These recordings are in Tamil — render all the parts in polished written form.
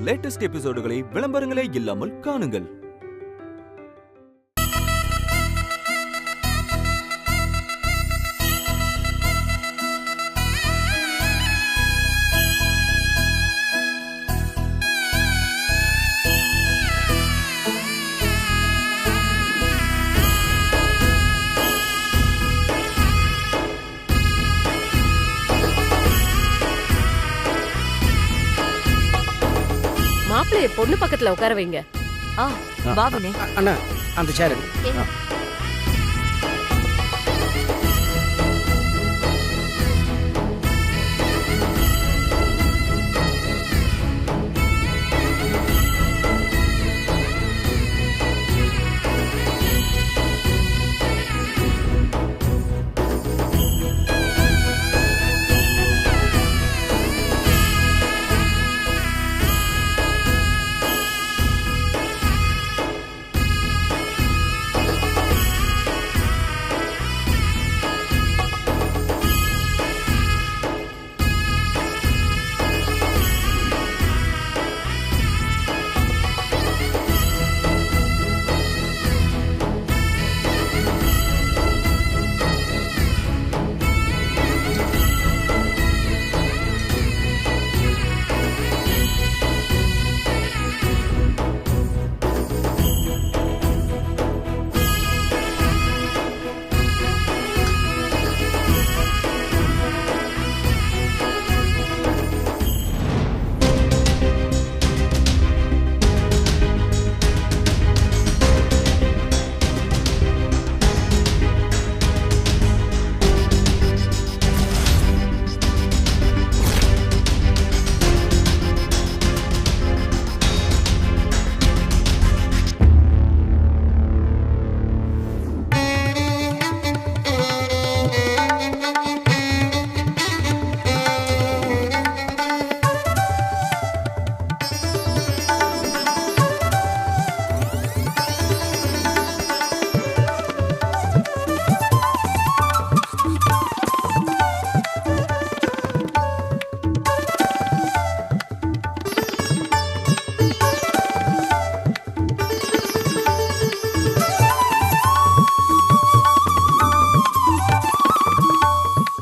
லேட்டஸ்ட் எபிசோடுகளை விளம்பரங்களே இல்லாமல் காணுங்கள். மாப்பிள்ளைய பொண்ணு பக்கத்துல உட்கார வைங்க. பாவனே அண்ணா அந்த சேர்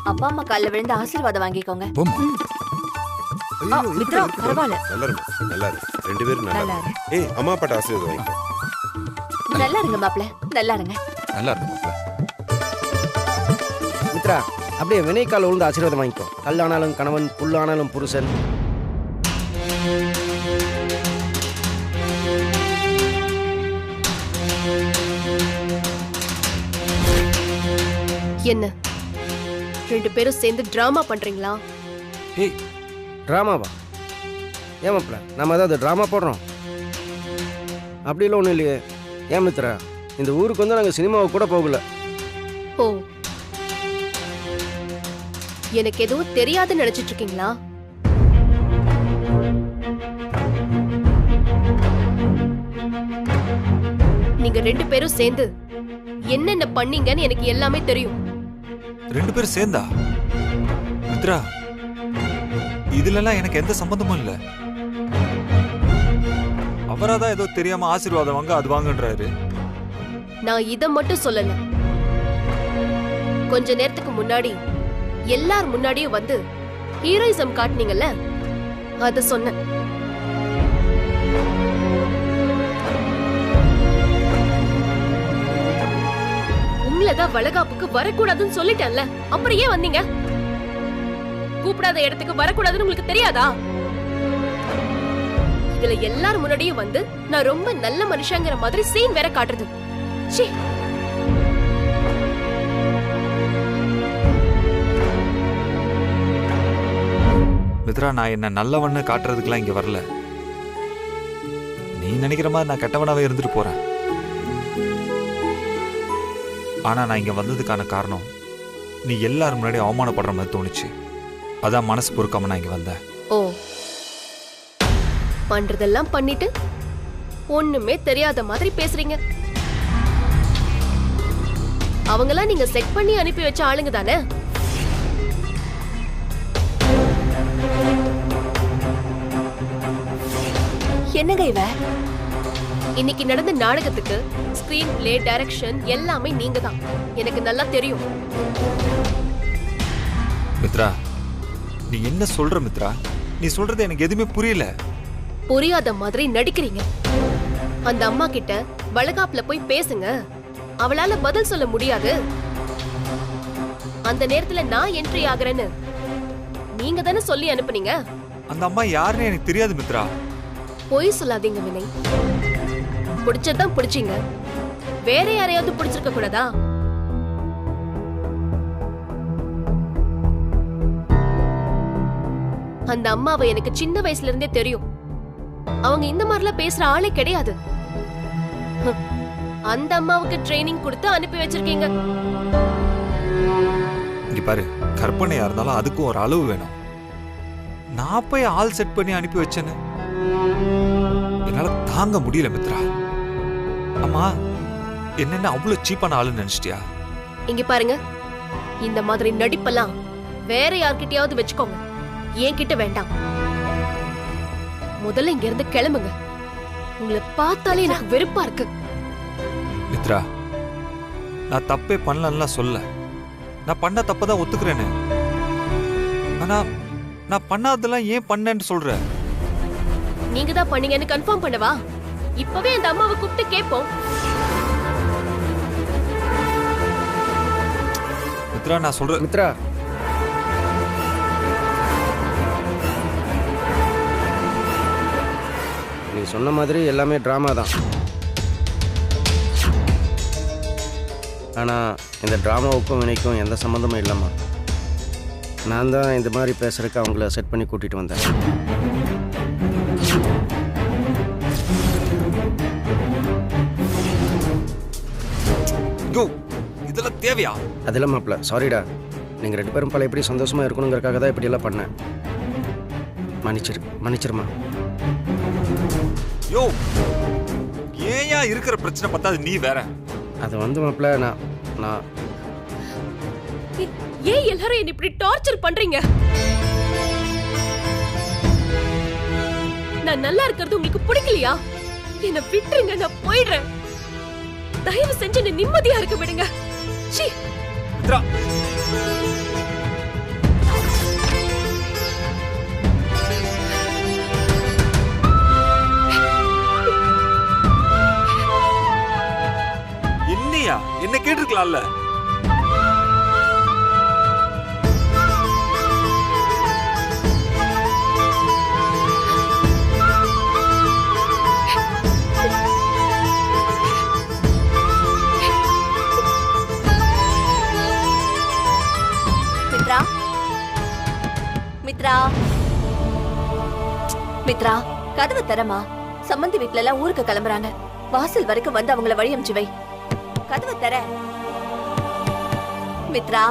அப்பா அம்மா கால்ல விழுந்து ஆசீர்வாதம் வாங்கிக்கோங்க. மித்ரா பரவாயில்ல. நல்லா இருக்கு. ரெண்டு பேரும் நல்லா இருக்கு. ஏய் அம்மா அப்பாட்ட ஆசீர்வாதம் வாங்கிக்கோ. நல்லா இருங்க மாப்ள, நல்லா இருங்க. நல்லா இருக்கு மாப்ள. மித்ரா அப்படியே வினை கால் விழுந்து ஆசீர்வாதம் வாங்கிக்கோ. கல்லானாலும் கணவன், புல்லானாலும் புருஷன். என்ன ரெண்டு பேரும் சேர்ந்து டிராமா பண்றீங்களா? ஏய் ட்ராமாவா? ஏன் மாப்ள நம்ம ஏதாவது ட்ராமா போடுறோம்? அப்படிலாம் ஒன்றும் இல்லையே. ஏன் மித்ரா, இந்த ஊருக்கு வந்து நாங்கள் சினிமாவுக்கு கூட போகல. ஓ, எனக்கு எதுவும் தெரியாதுன்னு நினைச்சிட்டு இருக்கீங்களா? நீங்க ரெண்டு பேரும் சேர்ந்து என்னென்ன பண்ணீங்கன்னு எனக்கு எல்லாமே தெரியும். ரெண்டு பேரும் சேர்ந்தா? மித்ரா, இதுலலாம் எனக்கு எந்த சம்பந்தமும் இல்ல. அவராதான் ஏதோ தெரியாம ஆசீர்வாதம் வாங்க அது வாங்கன்றாரு. நான் இத மட்டும் சொல்லல. கொஞ்ச நேரத்துக்கு முன்னாடி எல்லார் முன்னாடியும் வந்து ஹீரோயிசம் காட்டுனீங்கல்ல, அத சொன்னேன். உங்களதான் வளகாப்புக்கு வரக்கூடாதுன்னு சொல்லிட்டேன்ல, அப்புறம் ஏன் வந்தீங்க? கூப்பிடாத இடத்துக்கு வரக்கூடாதுன்னு உங்களுக்கு தெரியாதா? இதுல எல்லார் முன்னாடியும் வந்து நான் ரொம்ப நல்ல மனுஷங்கிற மாதிரி சீன் வேற காட்டுறது. சீ. மித்ரா, நான் என்ன நல்லவன்னு காட்டுறதுக்குலாம் இங்க வரல. நீ நினைக்கிற மாதிரி நான் கெட்டவனாவே இருந்துட்டு போறேன். ஆனா நான் இங்க வந்ததுக்கான காரணம் நீ எல்லாரும் முன்னாடி அவமானப்படுற மாதிரி தோணுச்சு. அதான் மனசு பொறுக்காம நான் இங்க வந்தேன். ஓ, பண்றதெல்லாம் பண்ணிட்டு ஒண்ணுமே தெரியாத மாதிரி பேசுறீங்க. அவங்களாம் நீங்க செட் பண்ணி அனுப்பி வச்ச ஆளுங்க தானே? என்னங்க இவ? இன்னைக்கு நடந்த நாடகத்துக்கு ஸ்கிரீன் பிளே, டைரக்ஷன் எல்லாமே நீங்க தான். எனக்கு நல்லா தெரியும். மித்ரா, நீ என்ன சொல்ற மித்ரா? நீ சொல்றது எனக்கு எதுவுமே புரியல. புரியாத மாதிரி நடிக்கிறீங்க. அந்த அம்மா கிட்ட வளகாப்புல போய் பேசுங்க. அவளால பதில் சொல்ல முடியாது. அந்த நேரத்துல நான் என்ட்ரி ஆகுறேன்னு நீங்க தானே சொல்லி அனுப்புனீங்க. அந்த அம்மா யாருன்னு எனக்கு தெரியாது மித்ரா. பொய் சொல்லாதீங்க வினய். பிடிச்சதான் பிடிச்சீங்க. வேற யாரையாவது பிடிச்சிருக்க கூடாதா? அந்த அம்மாவை எனக்கு சின்ன வயசுல இருந்தே தெரியும். அவங்க இந்த மாதிரிலாம் பேசுற ஆளே கிடையாது. அந்த அம்மாவுக்கு ட்ரைனிங் கொடுத்து அனுப்பி வச்சிருக்கீங்க. இங்க பாரு, கற்பனையா இருந்தாலும் அதுக்கும் ஒரு அளவு வேணும். நான் போய் ஆள் செட் பண்ணி அனுப்பி வச்சேன்னு என்னால தாங்க முடியல மித்ரா. அம்மா, என்னென்ன அவ்வளவு சீப்பான ஆளுன்னு நினைச்சிட்டியா? இங்க பாருங்க, இந்த மாதிரி நடிப்பெல்லாம் வேற யார்கிட்டயாவது வச்சுக்கோங்க. என்கிட்ட வேண்டாம். முதல்ல இங்க இருந்து கிளம்புங்க. உங்களை பார்த்தாலே எனக்கு வெறுப்பா இருக்கு. மித்ரா, நான் தப்பே பண்ணலன்னா சொல்ல. நான் பண்ண தப்பதான் ஒத்துக்கிறேன்னு. ஆனா நான் பண்ணாதெல்லாம் ஏன் பண்ணேன்னு சொல்ற? நீங்க தான் பண்ணீங்கன்னு கன்ஃபார்ம் பண்ணவா? இப்பவே அந்த அம்மாவை கூப்பிட்டு கேட்போம். மித்ரா, நான் சொல்றேன். மித்ரா, நீ சொன்ன மாதிரி எல்லாமே ட்ராமா தான். ஆனால் இந்த ட்ராமாவுக்கும் வினைக்கும் எந்த சம்மந்தமும் இல்லைம்மா. நான் தான் இந்த மாதிரி பேசுறதுக்கு அவங்கள செட் பண்ணி கூட்டிகிட்டு வந்தேன். இதெல்லாம் தேவையா? அதெல்லாம் மாப்பிள்ள, சாரிடா. நீங்கள் 2 பேரும் பல எப்படி சந்தோஷமாக இருக்கணுங்கிறக்காக தான் இப்படியெல்லாம் பண்ணேன். மன்னிச்சிருமா. யோ, ஏயா இருக்கிற பிரச்சனை பத்தாது நீ வேற. அது மாப்பிள்ள, நான் ஏன் எல்லாரும் என்ன இப்படி டார்ச்சர் பண்றீங்க? நான் நல்லா இருக்கிறது உங்களுக்கு பிடிக்கலையா? என்ன விட்டுருங்க, நான் போயிடுறேன். தயவு செஞ்சு என்ன நிம்மதியா இருக்க விடுங்க. சீ. மித்ரா, என்னையா என்ன கேட்டிருக்கலாம்ல? மித்ரா, மித்ரா, மித்ரா, கதவை தரமா. சம்பந்தி வீட்ல எல்லாம் ஊருக்கு கிளம்புறாங்க. வாசல் வரைக்கும் வந்து அவங்கள வழி அனுப்பிச்சு வை. கதவை தர. மித்ரா,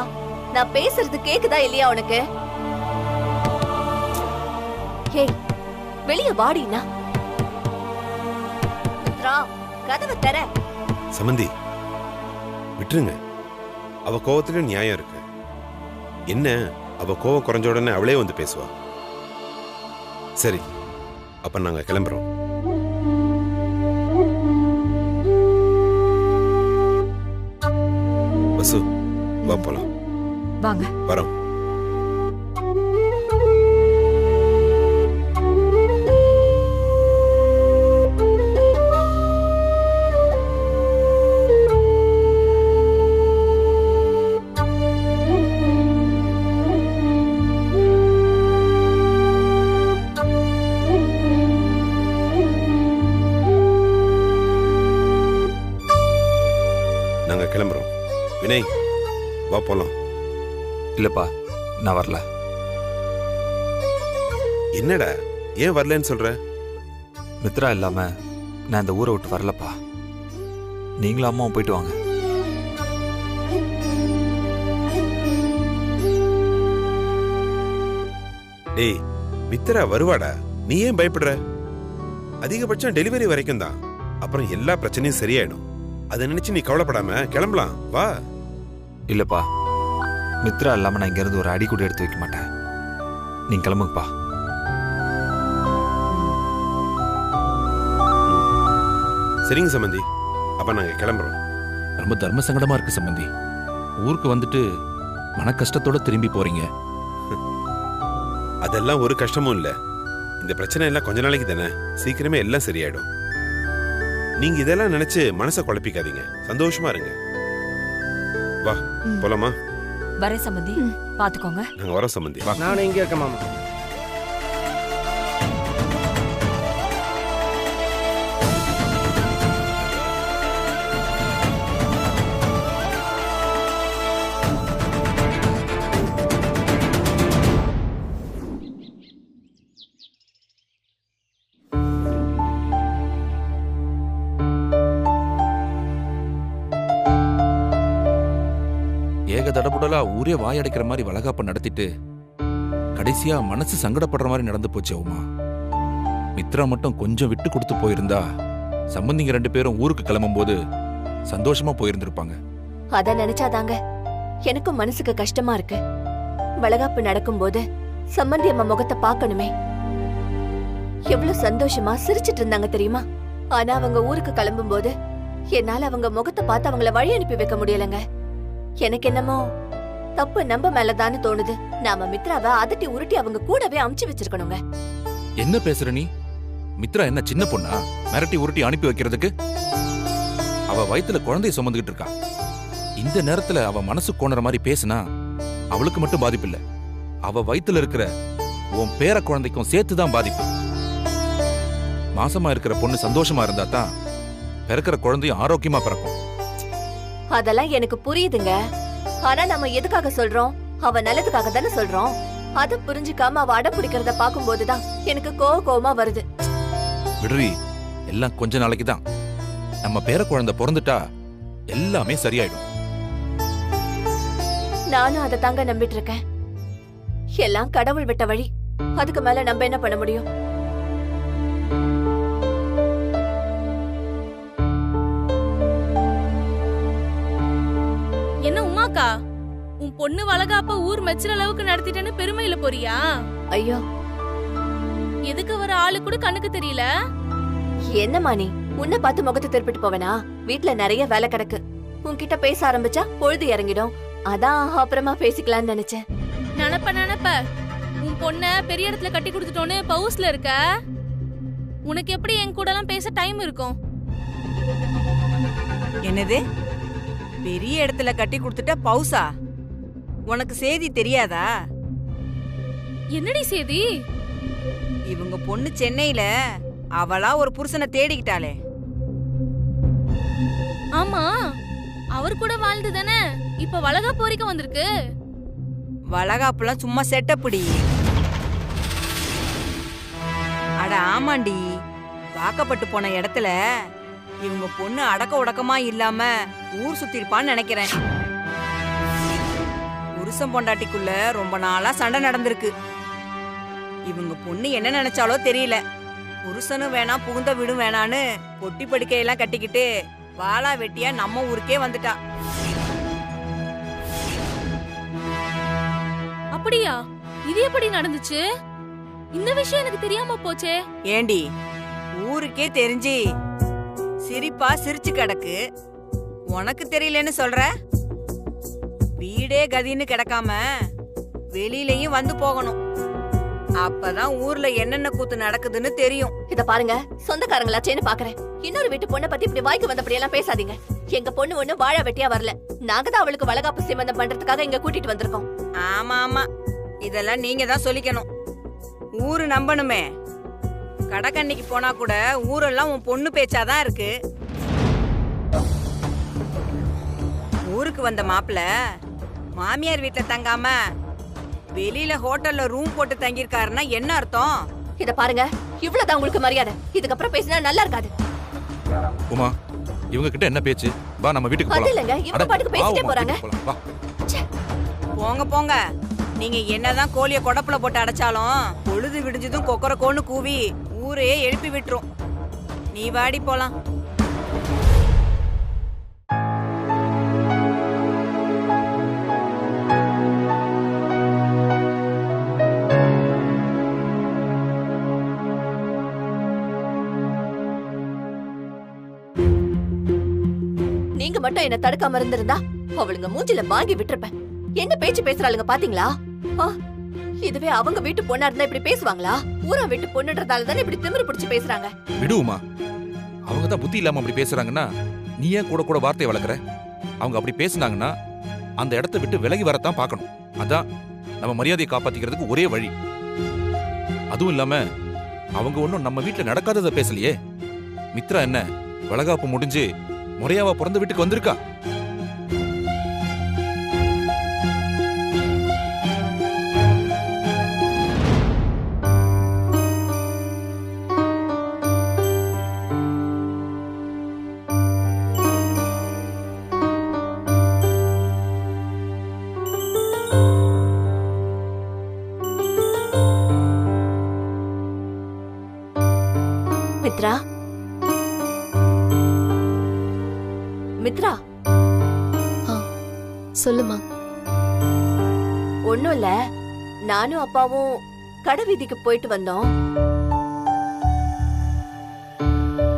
நான் பேசுறது கேக்குதா இல்லையா உனக்கு? ஹே, வெளிய வாடினா. மித்ரா, கதவை தர. சமந்தி, விட்டுருங்க. அவ கோவத்துல நியாயம் இருக்கு. என்ன, அவ கோவம் குறைஞ்ச உடனே அவளே வந்து பேசுவா. சரி, அப்ப நாங்க கிளம்புறோம். வசு, வா போலாம். வாங்க. வரோம். நாங்க கிளம்புறோம். வினய், வா போலாம். இல்லப்பா, நான் வரல. என்னடா, ஏன் வரலன்னு சொல்ற? மித்ரா இல்லாம நான் இந்த ஊரை விட்டு வரலப்பா. நீங்களும் அம்மாவும் போயிட்டு வாங்க. டேய், மித்ரா வருவாடா. நீ ஏன் பயப்படுற? அதிகபட்சம் டெலிவரி வரைக்கும் தான். அப்புறம் எல்லா பிரச்சனையும் சரியாயிடும். அதை நினைச்சு நீ கவலைப்படாம கிளம்பலாம். வா. இல்லப்பா, மித்ரா இல்லாம நான் இங்க இருந்து ஒரு அடி கூட எடுத்து வைக்க மாட்டேன். நீங்க கிளம்புங்கப்பா. சரிங்க சம்பந்தி, அப்ப நாங்க கிளம்புறோம். ரொம்ப தர்ம சங்கடமா இருக்கு சம்பந்தி. ஊருக்கு வந்துட்டு மன கஷ்டத்தோட திரும்பி போறீங்க. அதெல்லாம் ஒரு கஷ்டமும் இல்ல. இந்த பிரச்சனை எல்லாம் கொஞ்ச நாளைக்கு தானே, சீக்கிரமே எல்லாம் சரியாயிடும். நீங்க இதெல்லாம் நினைச்சு மனசை குழப்பிக்காதீங்க, சந்தோஷமா இருங்க. வா போலாமா? வரேன் சம்பந்தி, பாத்துக்கோங்க. நாங்க வரோம் சம்பந்தி. நானும் இங்கே இருக்கேன் மாமா. ஏக தடபுடலா ஊரே வாயடைக்கிற மாதிரி வளகாப்ப நடத்திட்டு கடைசியா மனசு சங்கடப்படுற மாதிரி நடந்து போச்சு உமா. மித்ரா மட்டும் கொஞ்சம் விட்டு கொடுத்து போயிருந்தா சம்பந்திங்க 2 பேரும் ஊருக்கு கிளம்பும் போது சந்தோஷமா போயிருந்திருப்பாங்க. அத நினைச்சாதாங்க எனக்கும் மனசுக்கு கஷ்டமா இருக்கு. வளகாப்பு நடக்கும்போது சம்பந்தி அம்மா முகத்தை பார்க்கணுமே. எவ்வளவு சந்தோஷமா சிரிச்சிட்டு இருந்தாங்க தெரியுமா? ஆனா அவங்க ஊருக்கு கிளம்பும் போது என்னால அவங்க முகத்தை பார்த்து அவங்கள வழி அனுப்பி வைக்க முடியலங்க. எனக்கு என்னமோ தப்பு நம்ம மேலதான்னு தோணுது. நாம மித்ராவை அதட்டி உருட்டி அவங்க கூடவே அமுச்சு வச்சிருக்கணுங்க. என்ன பேசுற நீ? மித்ரா என்ன சின்ன பொண்ணா மிரட்டி உருட்டி அனுப்பி வைக்கிறதுக்கு? அவ வயித்துல குழந்தைய சுமந்துகிட்டு இருக்கா. இந்த நேரத்துல அவ மனசு கோணற மாதிரி பேசினா அவளுக்கு மட்டும் பாதிப்பு இல்ல, அவ வயித்துல இருக்கிற உன் பேர குழந்தைக்கும் சேர்த்துதான் பாதிப்பு. மாசமா இருக்கிற பொண்ணு சந்தோஷமா இருந்தா தான் பிறக்கிற குழந்தையும் ஆரோக்கியமா பிறக்கும். அதெல்லாம் எனக்கு புரியுதுங்க. ஆனா நம்ம எதுக்காக சொல்றோம்? அவ நல்லதுக்காக தானே சொல்றோம். அத புரிஞ்சுக்காம அவ அடம் பிடிக்கிறத பாக்கும்போதுதான் எனக்கு கோவமா வருது. விடுறி, எல்லாம் கொஞ்ச நாளைக்கு தான். நம்ம பேர குழந்தை பிறந்துட்டா எல்லாமே சரியாயிடும். நானும் அதை தாங்க நம்பிட்டு இருக்கேன். எல்லாம் கடவுள் விட்ட வழி. அதுக்கு மேல நம்ம என்ன பண்ண முடியும்? என்ன உமாக்கா, உன் பொண்ணு வளகாப்ப ஊர் மெச்சுற அளவுக்கு நடத்திட்டேன்னு பெருமையில போறியா? ஐயோ, எதுக்கு வர ஆளு கூட கண்ணுக்கு தெரியல. என்னம்மா நீ? உன்னை பார்த்து முகத்தை திருப்பிட்டு போவனா? வீட்ல நிறைய வேலை கிடக்கு. உன்கிட்ட பேச ஆரம்பிச்சா பொழுது இறங்கிடும். அதான் அப்புறமா பேசிக்கலாம்னு நினைச்சேன். நினப்ப உன் பொண்ண பெரிய இடத்துல கட்டி கொடுத்துட்டோன்னு பவுஸ்ல இருக்க. உனக்கு எப்படி என் கூட எல்லாம் பேச டைம் இருக்கும்? என்னது, பெரிய இடத்துல கட்டி கொடுத்துட்ட பவுசா? உனக்கு செய்தி தெரியாதா? என்னடி செய்தி? இவங்க பொண்ணு சென்னையில அவளா ஒரு புருஷனை தேடிக்கிட்டாளே. ஆமா, அவர் கூட வாழ்ந்து தானே இப்ப வளகாப்பு வரைக்கும் வந்திருக்கு. வளகாப்புலாம் சும்மா செட்டப்படி. அட ஆமாண்டி, வாக்கப்பட்டு போன இடத்துல இவங்க பொண்ணு அடக்க உடக்கமா இல்லாம ஊர் சுத்திருப்பான்னு நினைக்கிறேன். புருஷன் பொண்டாட்டிக்குள்ள ரொம்ப நாளா சண்டை நடந்திருக்கு. இவங்க பொண்ணு என்ன நினைச்சாலோ தெரியல. புருஷனும் வேணாம் புகுந்த வீடும் வேணான்னு பொட்டி படுக்கையெல்லாம் கட்டிக்கிட்டு வாளா வெட்டியா நம்ம ஊருக்கே வந்துட்டா. அப்படியா? இது எப்படி நடந்துச்சு? இந்த விஷயம் எனக்கு தெரியாம போச்சே. ஏண்டி, ஊருக்கே தெரிஞ்சு சிரிப்பா சிரிச்சு கிடக்கு, உனக்கு தெரியலன்னு சொல்ற? வீடே கதின்னு கிடக்காம வெளியிலயும் வந்து போகணும். அப்பதான் ஊர்ல என்னென்ன கூத்து நடக்குதுன்னு தெரியும். இத பாருங்க, சொந்தக்காரங்களாச்சேன்னு பாக்குறேன். இன்னொரு வீட்டு பொண்ணை பத்தி இப்படி வாய்க்கு வந்தபடி எல்லாம் பேசாதீங்க. எங்க பொண்ணு ஒண்ணு வாழ வெட்டியா வரல. நாங்க தான் அவளுக்கு வளகாப்பு சீமந்தம் பண்றதுக்காக இங்க கூட்டிட்டு வந்திருக்கோம். ஆமா ஆமா, இதெல்லாம் நீங்க தான் சொல்லிக்கணும். ஊரு நம்பணுமே. கடக்கண்ணிக்கு போனா கூட ஊரெல்லாம் உன் பொண்ணு பேச்சாதான் இருக்கு. ஊருக்கு வந்த மாப்பிள்ள மாமியார் வீட்டுல தங்காம வெளியில ஹோட்டல்ல ரூம் போட்டு தங்கியிருக்காருன்னா என்ன அர்த்தம்? இத பாருங்க, இவ்வளவுதான் உங்களுக்கு மரியாதை. இதுக்கப்புறம் பேசினா நல்லா இருக்காது. உமா, இவங்க கிட்ட என்ன பேச்சு? வா நம்ம வீட்டுக்கு அது போலாம். இல்லங்க, இவங்க பாட்டுக்கு பேசிட்டே போறாங்க. வா. போங்க போங்க. நீங்க என்னதான் கோழிய கொடப்புல போட்டு அடைச்சாலும் பொழுது விடிஞ்சதும் கொக்கரக்கோன்னு கூவி ஊரையே எழுப்பி விட்டுரும். நீ வாடி போலாம். நீங்க மட்டும் என்ன தடுக்காம இருந்திருந்தா அவளுங்க மூஞ்சில வாங்கி விட்டுருப்பேன். என்ன பேச்சு பேசுறாளுங்க பாத்தீங்களா? இதுவே அவங்க வீட்டு பொண்ணா இருந்தா இப்படி பேசுவாங்களா? ஊரா வீட்டு பொண்ணுன்றதால தானே இப்படி திமிரு பிடிச்சு பேசுறாங்க. விடுவுமா, அவங்க தான் புத்தி இல்லாம அப்படி பேசுறாங்கன்னா நீ ஏன் கூட கூட வார்த்தை வளர்க்குற? அவங்க அப்படி பேசுனாங்கன்னா அந்த இடத்த விட்டு விலகி வரத்தான் பார்க்கணும். அதான் நம்ம மரியாதையை காப்பாத்திக்கிறதுக்கு ஒரே வழி. அதுவும் இல்லாம அவங்க ஒன்னும் நம்ம வீட்டுல நடக்காததை பேசலையே. மித்ரா என்ன வளகாப்பு முடிஞ்சு முறையாவா பிறந்த வீட்டுக்கு வந்திருக்கா? மித்ரா, மித்ரா, சொல்லுமா. ஒண்ணும் இல்ல, நானும் அப்பாவும் கடை வீதிக்கு போயிட்டு வந்தோம்.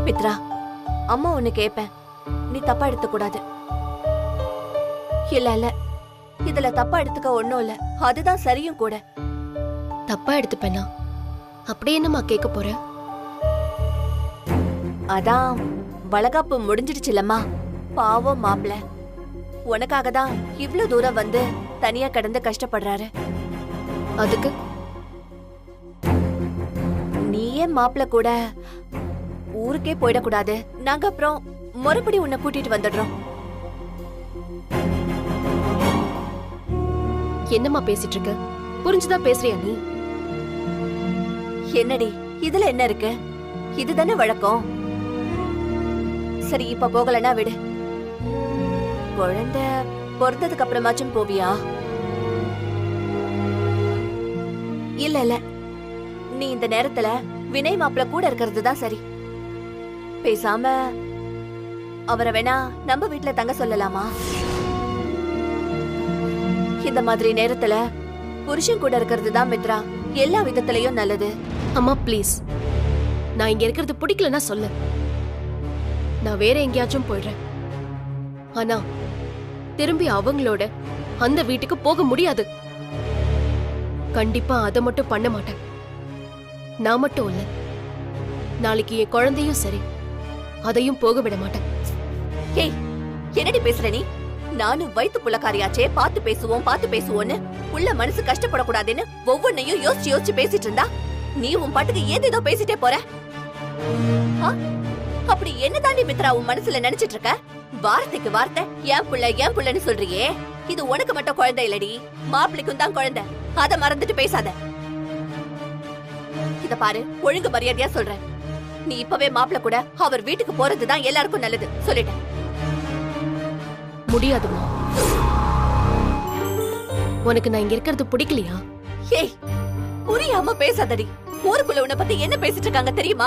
மித்ரா, அம்மா ஒண்ணு கேப்பேன், நீ தப்பா எடுத்துக்க கூடாது. இல்ல இல்ல, இதுல தப்பா எடுத்துக்க ஒண்ணும் இல்ல, அதுதான் சரியும் கூட. தப்பா எடுத்துப்பேனா? அப்படி என்னம்மா கேட்க போற? அதான் வளகாப்பு முடிஞ்சிடுச்சுலம்மா. பாவம் மாப்பிள்ள உனக்காக தான் இவ்ளோ தூரம் வந்து தனியா கடந்து கஷ்டப்படுறாரு. அதுக்கு நீயே மாப்பிள்ள கூட ஊருக்கே போயிடக்கூடாது. நாங்க அப்புறம் மறுபடி உன்னை கூட்டிட்டு வந்துடுறோம். என்னம்மா பேசிட்டு இருக்க? புரிஞ்சுதா பேசுறியா நீ? என்னடி இதுல என்ன இருக்கு? இதுதானே வழக்கம். சரி, இப்ப போகலன்னா விடு. குழந்தை பிறந்ததுக்கு அப்புறமாச்சும் போவியா? இல்ல இல்ல, நீ இந்த நேரத்துல வினய் மாப்பிள்ள கூட இருக்கிறது தான் சரி. பேசாம அவரை வேணா நம்ம வீட்டுல தங்க சொல்லலாமா? இந்த மாதிரி நேரத்துல புருஷன் கூட இருக்கிறது தான் மித்ரா எல்லா விதத்திலயும் நல்லது. அம்மா ப்ளீஸ், நான் இங்க இருக்கிறது பிடிக்கலன்னா சொல்லு, நான் வேற எங்கேயாச்சும் போயிடுறேன். ஆனா திரும்பி அவங்களோட அந்த வீட்டுக்கு போக முடியாது. கண்டிப்பா அதை மட்டும் பண்ண மாட்டேன். நான் மட்டும் இல்ல, நாளைக்கு என் குழந்தையும் சரி, அதையும் போக விட மாட்டேன். ஏய், என்னடி பேசுற நீ? நானும் வயித்து புள்ளக்காரியாச்சே, பார்த்து பேசுவோன்னு உள்ள மனசு கஷ்டப்படக்கூடாதுன்னு ஒவ்வொன்னையும் யோசிச்சு யோசிச்சு பேசிட்டு இருந்தா நீ உன் பாட்டுக்கு ஏதேதோ பேசிட்டே போற. அப்படி என்ன தாண்டி மித்ரா உன் மனசுல நினைச்சிட்டு இருக்க? வார்த்தைக்கு வார்த்தை ஏன் புள்ளன்னு சொல்றியே. இது உனக்கு மட்டும் குழந்தை இல்லடி, மாப்பிள்ளைக்கும் தான் குழந்தை. அத மறந்துட்டு பேசாத. இத பாரு, ஒழுங்கு மரியாதையா சொல்றேன். நீ இப்பவே மாப்பிள்ள கூட அவர் வீட்டுக்கு போறதுதான் எல்லாருக்கும் நல்லது. சொல்லிட்டேன். முடியாதுமா. உனக்கு நான் இங்க இருக்கிறது பிடிக்கலையா? ஏய், புரியாம பேசாதடி. ஊருக்குள்ள உன்னை பத்தி என்ன பேசிட்டு இருக்காங்க தெரியுமா?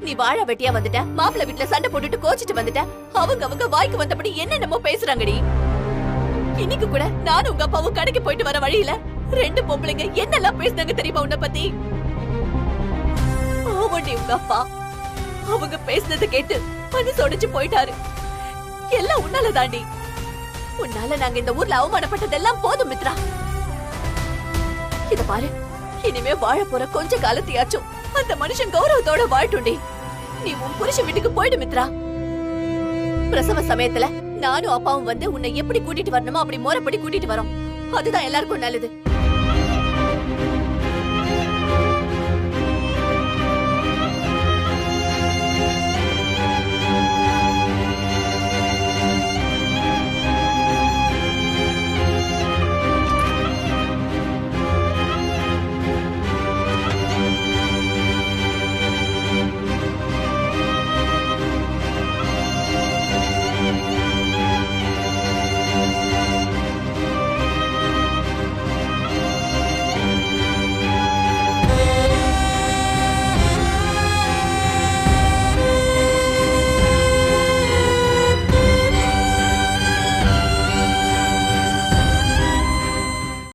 நீ வாழ வெட்டியா வந்துட்ட, மாப்பிள்ள வீட்டுல சண்டை போட்டுட்டு கோச்சிட்டு வந்துட்ட. அவங்க வாய்க்கு வந்தபடி என்னென்னமோ பேசுறாங்கடி. இன்னைக்கு கூட நானும் உங்க அப்பாவும் கடைக்கு போயிட்டு வர வழியில 2 பொம்பளைங்க என்னெல்லாம் பேசினாங்க தெரியுமா உன்னை பத்தி? உங்க அப்பா அவங்க பேசினதை கேட்டு மனசு உடைச்சு போயிட்டாரு. எல்லாம் உன்னால தாண்டி. உன்னால நாங்க இந்த ஊர்ல அவமானப்பட்டதெல்லாம் போதும் மித்ரா. இத பாரு, இனிமே வாழ போற கொஞ்ச காலத்தையாச்சும் அந்த மனுஷன் கௌரவத்தோட வாழட்டுண்டி. நீ உன் புருஷன் வீட்டுக்கு போயிடு மித்ரா. பிரசவ சமயத்துல நானும் அப்பாவும் வந்து உன்னை எப்படி கூட்டிட்டு வரணுமோ அப்படி முறைப்படி கூட்டிட்டு வரோம். அதுதான் எல்லாருக்கும் நல்லது.